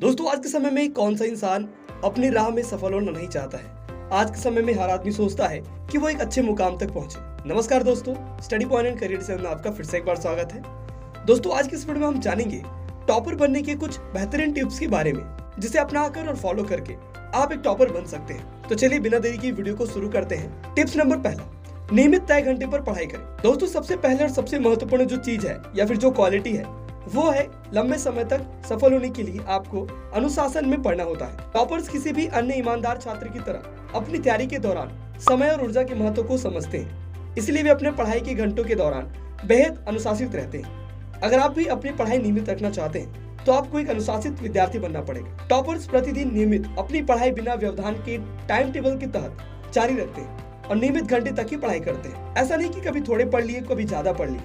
दोस्तों आज के समय में कौन सा इंसान अपनी राह में सफल होना नहीं चाहता है। आज के समय में हर आदमी सोचता है कि वो एक अच्छे मुकाम तक पहुंचे। नमस्कार दोस्तों, study point and career channel में आपका फिर से एक बार स्वागत है। दोस्तों आज की इस वीडियो में हम जानेंगे टॉपर बनने के कुछ बेहतरीन टिप्स के बारे में, जिसे अपनाकर और फॉलो करके आप एक टॉपर बन सकते हैं। तो चलिए बिना देरी की वीडियो को शुरू करते हैं। टिप्स नंबर पहला, नियमित तय घंटे पर पढ़ाई करें। दोस्तों सबसे पहले और सबसे महत्वपूर्ण जो चीज है या फिर जो क्वालिटी है वो है लंबे समय तक सफल होने के लिए आपको अनुशासन में पढ़ना होता है। टॉपर्स किसी भी अन्य ईमानदार छात्र की तरह अपनी तैयारी के दौरान समय और ऊर्जा के महत्व को समझते हैं, इसलिए वे अपने पढ़ाई के घंटों के दौरान बेहद अनुशासित रहते हैं। अगर आप भी अपनी पढ़ाई नियमित रखना चाहते हैं तो आपको एक अनुशासित विद्यार्थी बनना पड़ेगा। टॉपर्स प्रतिदिन नियमित अपनी पढ़ाई बिना व्यवधान के टाइम टेबल के तहत जारी रखते हैं और नियमित घंटे तक ही पढ़ाई करते हैं। ऐसा नहीं कि कभी थोड़े पढ़ लिए कभी ज्यादा पढ़ लिए,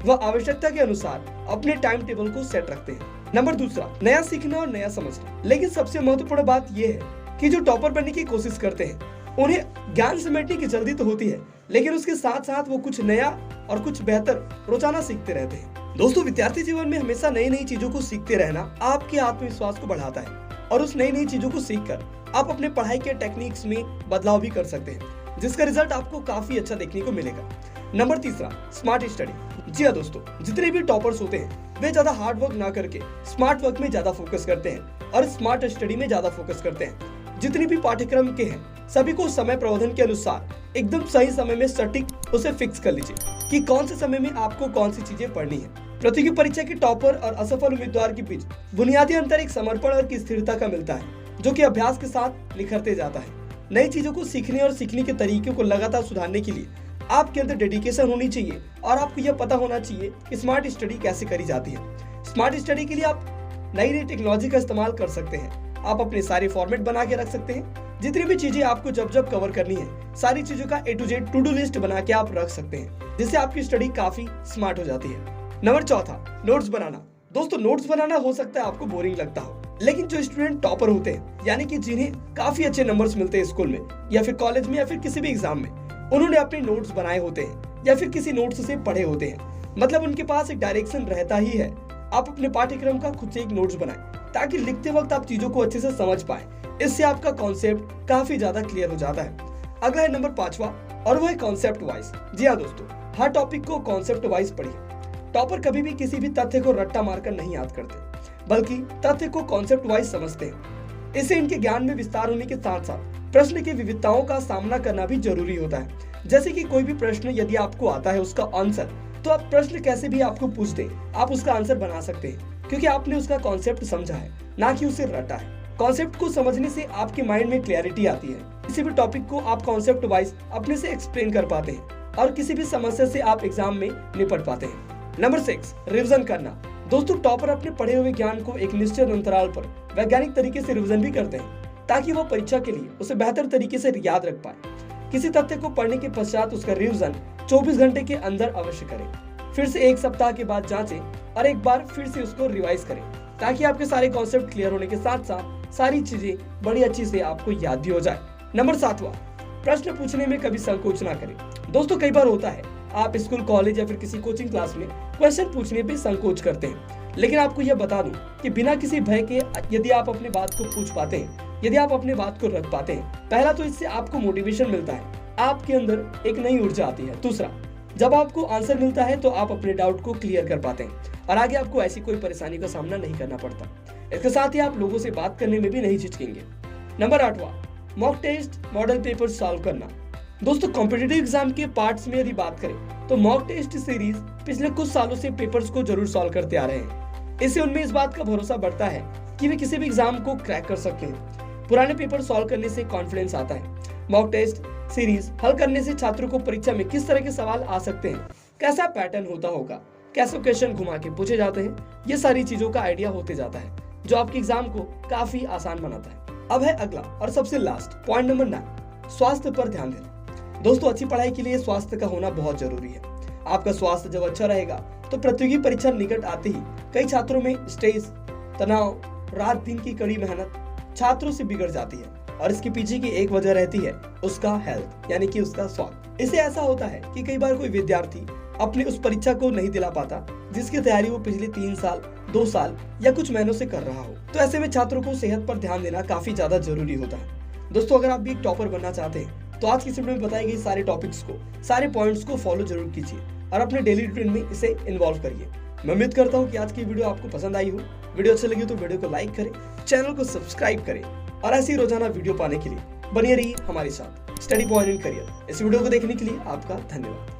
वह आवश्यकता के अनुसार अपने टाइम टेबल को सेट रखते हैं। नंबर दूसरा, नया सीखना और नया समझना। लेकिन सबसे महत्वपूर्ण बात यह है कि जो टॉपर बनने की कोशिश करते हैं उन्हें ज्ञान समेटने की जल्दी तो होती है, लेकिन उसके साथ साथ वो कुछ नया और कुछ बेहतर रोजाना सीखते रहते हैं। दोस्तों विद्यार्थी जीवन में हमेशा नई नई चीजों को सीखते रहना आपके आत्मविश्वास को बढ़ाता है और उस नई नई चीजों को सीखकर आप अपने पढ़ाई के टेक्निक्स में बदलाव भी कर सकते हैं, जिसका रिजल्ट आपको काफी अच्छा देखने को मिलेगा। नंबर तीसरा, स्मार्ट स्टडी। जी हाँ दोस्तों, जितने भी टॉपर्स होते हैं वे ज्यादा हार्ड वर्क ना करके स्मार्ट वर्क में ज्यादा फोकस करते हैं और स्मार्ट स्टडी में ज्यादा फोकस करते हैं। जितनी भी पाठ्यक्रम के हैं सभी को समय प्रबंधन के अनुसार एकदम सही समय में सटीक उसे फिक्स कर लीजिए कि कौन से समय में आपको कौन सी चीजें पढ़नी है। प्रतियोगी परीक्षा के टॉपर और असफल उम्मीदवार के बीच बुनियादी अंतर एक समर्पण और की स्थिरता का मिलता है, जो कि अभ्यास के साथ निखरते जाता है। नई चीजों को सीखने और सीखने के तरीकों को लगातार सुधारने के लिए आपके अंदर डेडिकेशन होनी चाहिए और आपको यह पता होना चाहिए कि स्मार्ट स्टडी कैसे करी जाती है। स्मार्ट स्टडी के लिए आप नई नई टेक्नोलॉजी का इस्तेमाल कर सकते हैं। आप अपने सारे फॉर्मेट बना के रख सकते हैं। जितनी भी चीजें आपको जब जब कवर करनी है सारी चीजों का A to Z to do list बना के आप रख सकते हैं, जिससे आपकी स्टडी काफी स्मार्ट हो जाती है। नंबर चौथा, नोट्स बनाना। दोस्तों नोट्स बनाना हो सकता है आपको बोरिंग लगता हो, लेकिन जो स्टूडेंट टॉपर होते हैं यानी कि जिन्हें काफी अच्छे नंबर्स मिलते हैं स्कूल में या फिर कॉलेज में या फिर किसी भी एग्जाम में, उन्होंने अपने नोट्स बनाए होते हैं या फिर किसी नोट्स से पढ़े होते हैं। मतलब उनके पास एक डायरेक्शन रहता ही है। आप अपने पाठ्यक्रम का खुद से एक नोट्स बनाएं ताकि लिखते वक्त आप चीजों को अच्छे से समझ पाएं। इससे आपका कॉन्सेप्ट काफी ज्यादा क्लियर हो जाता है। अगला है नंबर पांचवा और वो है कॉन्सेप्ट वाइज। जी हाँ दोस्तों, हर टॉपिक को कॉन्सेप्ट वाइज पढ़िए। टॉपर कभी भी किसी भी तथ्य को रट्टा मारकर नहीं याद करते, बल्कि तथ्य को कॉन्सेप्ट वाइज समझते हैं। इससे इनके ज्ञान में विस्तार होने के साथ साथ प्रश्न की विविधताओं का सामना करना भी जरूरी होता है। जैसे कि कोई भी प्रश्न यदि आपको आता है उसका आंसर, तो आप प्रश्न कैसे भी आपको पूछ दे आप उसका आंसर बना सकते हैं, क्योंकि आपने उसका कॉन्सेप्ट समझा है, ना कि उसे रटा है। कॉन्सेप्ट को समझने से आपके माइंड में क्लैरिटी आती है। किसी भी टॉपिक को आप कॉन्सेप्ट वाइज अपने से एक्सप्लेन कर पाते हैं और किसी भी समस्या से आप एग्जाम में निपट पाते हैं। नंबर 6, रिविजन करना। दोस्तों टॉपर अपने पढ़े हुए ज्ञान को एक निश्चित अंतराल पर वैज्ञानिक तरीके से रिविजन भी करते हैं, ताकि वह परीक्षा के लिए उसे बेहतर तरीके से याद रख पाए। किसी तथ्य को पढ़ने के पश्चात उसका रिवीजन 24 घंटे के अंदर अवश्य करें। फिर से 1 सप्ताह के बाद जांचें और एक बार फिर से उसको रिवाइज करें, ताकि आपके सारे कॉन्सेप्ट क्लियर होने के साथ साथ सारी चीजें बड़ी अच्छी से आपको याद भी हो जाए। नंबर 7वां, प्रश्न पूछने में कभी संकोच ना करें। दोस्तों कई बार होता है आप स्कूल, कॉलेज या फिर किसी कोचिंग क्लास में क्वेश्चन पूछने पे संकोच करते हैं, लेकिन आपको यह बता दूं कि बिना किसी भय के यदि आप अपने बात को पूछ पाते हैं, यदि आप अपने बात को रख पाते हैं, पहला तो इससे आपको मोटिवेशन मिलता है, आपके अंदर एक नई ऊर्जा आती है। दूसरा, जब आपको आंसर मिलता है तो आप अपने डाउट को क्लियर कर पाते हैं और आगे आपको ऐसी कोई परेशानी का सामना नहीं करना पड़ता। इसके साथ ही आप लोगों से बात करने में भी नहीं झिझकेंगे। नंबर 8वां, mock test model paper solve करना। दोस्तों कॉम्पिटिटिव एग्जाम के पार्ट्स में यदि बात करें तो मॉक टेस्ट सीरीज पिछले कुछ सालों से पेपर्स को जरूर सॉल्व करते आ रहे हैं। इससे उनमें इस बात का भरोसा बढ़ता है कि वे किसी भी एग्जाम को क्रैक कर सकते हैं। पुराने पेपर सॉल्व करने से कॉन्फिडेंस आता है। मॉक टेस्ट सीरीज हल करने से छात्रों को परीक्षा में किस तरह के सवाल आ सकते हैं, कैसा पैटर्न होता होगा, कैसे क्वेश्चन घुमा के पूछे जाते हैं, ये सारी चीजों का आइडिया होते जाता है, जो आपके एग्जाम को काफी आसान बनाता है। अब है अगला और सबसे लास्ट पॉइंट नंबर 9, स्वास्थ्य पर ध्यान देना। दोस्तों अच्छी पढ़ाई के लिए स्वास्थ्य का होना बहुत जरूरी है। आपका स्वास्थ्य जब अच्छा रहेगा तो प्रतियोगी परीक्षा निकट आते ही कई छात्रों में स्ट्रेस, तनाव, रात दिन की कड़ी मेहनत छात्रों से बिगड़ जाती है और इसके पीछे की एक वजह रहती है उसका हेल्थ यानी कि उसका स्वास्थ्य। इससे ऐसा होता है कि कई बार कोई विद्यार्थी अपने उस परीक्षा को नहीं दिला पाता जिसकी तैयारी वो पिछले 3 साल 2 साल या कुछ महीनों से कर रहा हो। तो ऐसे में छात्रों को सेहत पर ध्यान देना काफी ज्यादा जरूरी होता है। दोस्तों, अगर आप भी एक टॉपर बनना चाहते हैं तो आज की इस वीडियो में बताए गए सारे टॉपिक्स को, सारे पॉइंट्स को फॉलो जरूर कीजिए और अपने डेली रूटीन में इसे इन्वॉल्व करिए। मैं उम्मीद करता हूँ कि आज की वीडियो आपको पसंद आई हो। वीडियो अच्छी लगी तो वीडियो को लाइक करें, चैनल को सब्सक्राइब करें और ऐसी ही रोजाना वीडियो पाने के लिए बनिए रहिए हमारे साथ। स्टडी पॉइंट एंड करियर इस वीडियो को देखने के लिए आपका धन्यवाद।